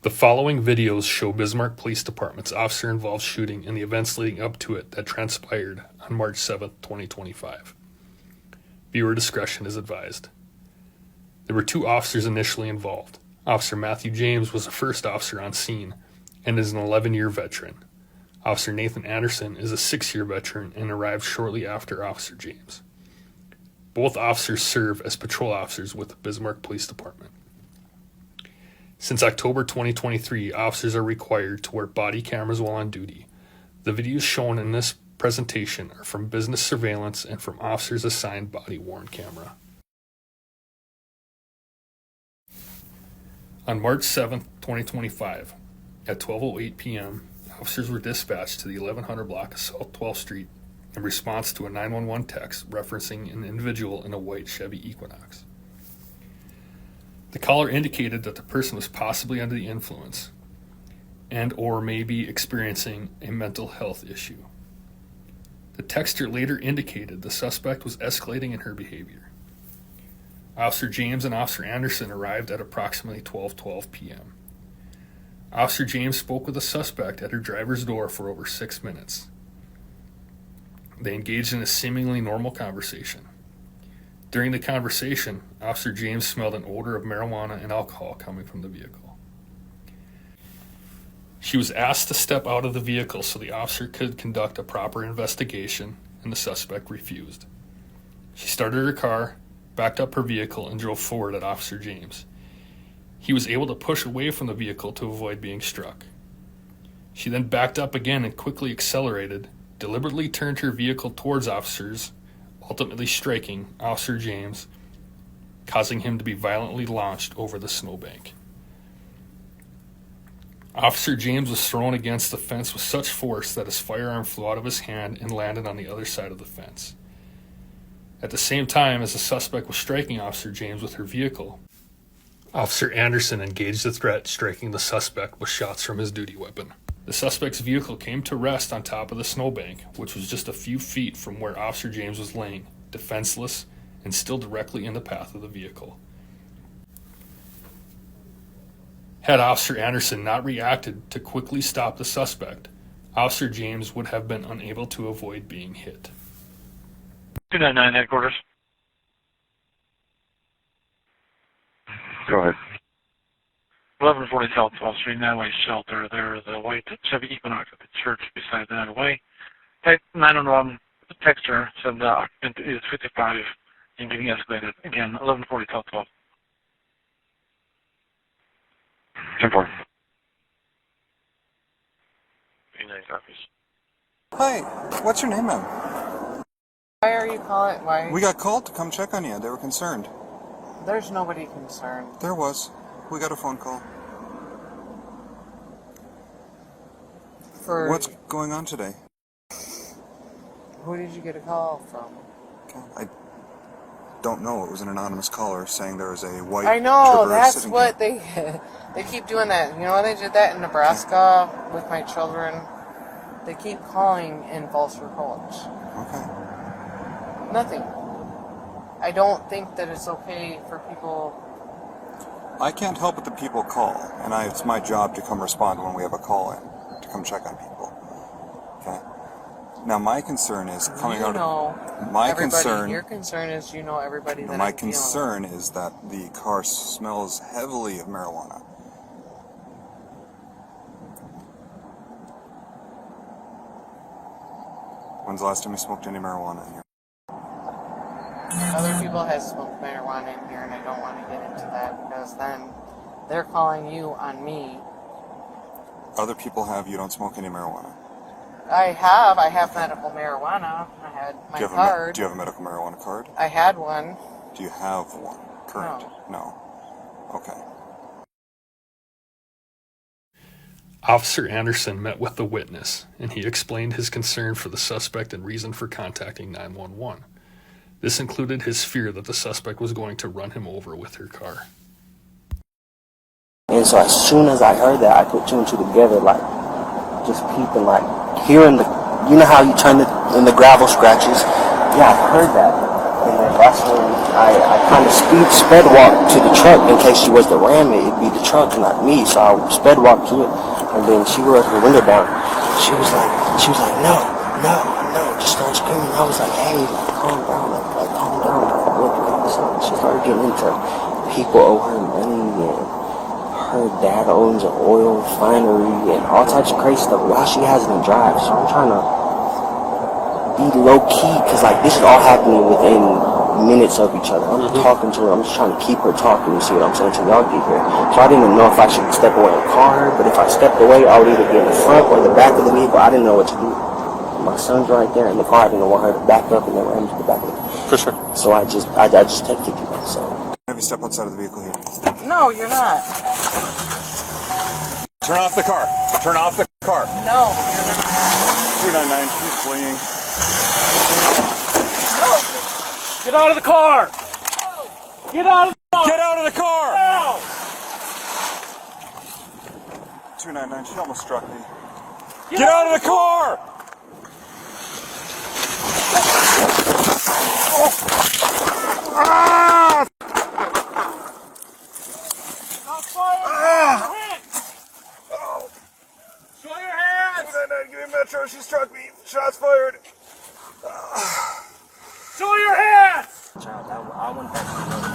The following videos show Bismarck Police Department's officer-involved shooting and the events leading up to it that transpired on March 7, 2025. Viewer discretion is advised. There were two officers initially involved. Officer Matthew James was the first officer on scene and is an 11-year veteran. Officer Nathan Anderson is a 6-year veteran and arrived shortly after Officer James. Both officers serve as patrol officers with the Bismarck Police Department. Since October 2023, officers are required to wear body cameras while on duty. The videos shown in this presentation are from business surveillance and from officers assigned body-worn camera. On March 7, 2025, at 12:08 p.m., officers were dispatched to the 1100 block of South 12th Street in response to a 911 text referencing an individual in a white Chevy Equinox. The caller indicated that the person was possibly under the influence and or may be experiencing a mental health issue. The texter later indicated the suspect was escalating in her behavior. Officer James and Officer Anderson arrived at approximately 12:12 p.m. Officer James spoke with the suspect at her driver's door for over 6 minutes. They engaged in a seemingly normal conversation. During the conversation, Officer James smelled an odor of marijuana and alcohol coming from the vehicle. She was asked to step out of the vehicle so the officer could conduct a proper investigation, and the suspect refused. She started her car, backed up her vehicle, and drove forward at Officer James. He was able to push away from the vehicle to avoid being struck. She then backed up again and quickly accelerated, deliberately turned her vehicle towards officers, ultimately striking Officer James, causing him to be violently launched over the snowbank. Officer James was thrown against the fence with such force that his firearm flew out of his hand and landed on the other side of the fence. At the same time as the suspect was striking Officer James with her vehicle, Officer Anderson engaged the threat, striking the suspect with shots from his duty weapon. The suspect's vehicle came to rest on top of the snowbank, which was just a few feet from where Officer James was laying, defenseless and still directly in the path of the vehicle. Had Officer Anderson not reacted to quickly stop the suspect, Officer James would have been unable to avoid being hit. 299 headquarters. Go ahead. 1140 South 12th Street, 9-way shelter. There's a white Chevy Equinox at the church beside the 9-way. 911 texter said the occupant is 55 and getting escalated. Again, 1140 South 12th. 10-4. 89 copies. Hi, what's your name, ma'am? Why are you calling? Why? We got called to come check on you. They were concerned. There's nobody concerned. There was. We got a phone call. What's going on today? Who did you get a call from? Okay. I don't know. It was an anonymous caller saying there was a white. I know, Trooper that's sitting what here. they keep doing that. You know, they did that in Nebraska with my children. They keep calling in false reports. Okay. Nothing. I don't think that it's okay for people. I can't help but the people call, and it's my job to come respond when we have a call in, to come check on people. Okay. Now my concern is coming out of my concern. Your concern is you know everybody that my concern is that the car smells heavily of marijuana. When's the last time you smoked any marijuana in here? Other people have smoked marijuana in here, and I don't want to get into that because then they're calling you on me. Other people have. You don't smoke any marijuana. I have medical marijuana. I had my card. Do you have a medical marijuana card? I had one. Do you have one current? No. Okay. Officer Anderson met with the witness, and he explained his concern for the suspect and reason for contacting 911. This included his fear that the suspect was going to run him over with her car. And so as soon as I heard that, I put two and two together, like, just peeping, like, hearing the, you know how you turn it in the gravel scratches? Yeah, I heard that. And then that's when I kind of sped walked to the truck in case she was to ram it. It'd be the truck, not me. So I sped walked to it, and then she rolled her window down. She was like, no, just start screaming. I was like, hey, calm down, calm down. She started getting into people owe her money, and her dad owns an oil refinery, and all types of crazy stuff while she has it in drive. So I'm trying to be low key, because like this is all happening within minutes of each other. I'm talking to her, I'm just trying to keep her talking, you see what I'm saying, till y'all get here. So I didn't know if I should step away and call her, but if I stepped away, I would either get in the front or the back of the vehicle. I didn't know what to do. My son's right there in the car. I didn't want her to back up and then ram into the back of the vehicle. For sure. So I just texted you. So Have you step outside of the vehicle here? No, you're not. Turn off the car. Turn off the car. No, you're not. 299, she's fleeing. Get out of the car! Get out of the car! Get out of the car! Now! 299, she almost struck me. Get out of the car! Ah! Stop firing! Ah! Hit! Oh. Show your hands! 299, give me Metro, she struck me. Shots fired. Show your hands! child, I went back to the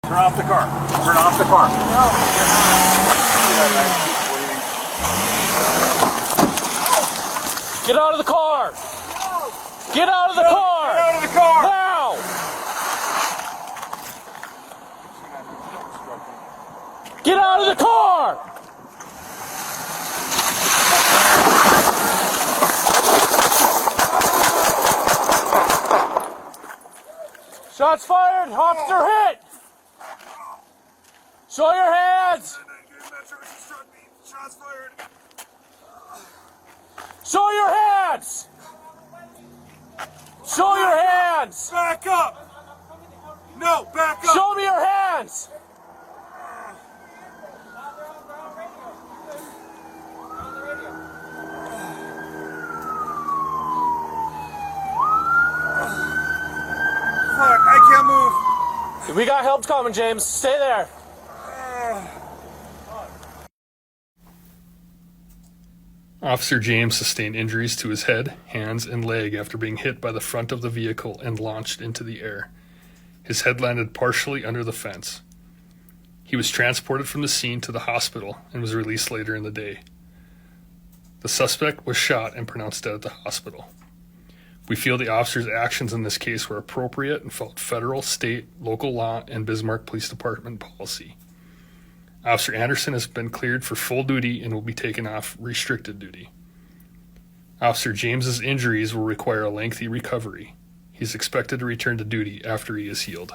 Turn off the car. Turn off the car. No, you're not. Get out of the car! Get out of the car! Get out of the car! Now! Get out of the car! Shots fired! Officer hit! Show your hands! Shots fired. Show your hands! Show your hands! Back up! No, back up! Show me your hands! Fuck, I can't move. We got help coming, James. Stay there. Officer James sustained injuries to his head, hands, and leg after being hit by the front of the vehicle and launched into the air. His head landed partially under the fence. He was transported from the scene to the hospital and was released later in the day. The suspect was shot and pronounced dead at the hospital. We feel the officer's actions in this case were appropriate and followed federal, state, local law, and Bismarck Police Department policy. Officer Anderson has been cleared for full duty and will be taken off restricted duty. Officer James's injuries will require a lengthy recovery. He is expected to return to duty after he is healed.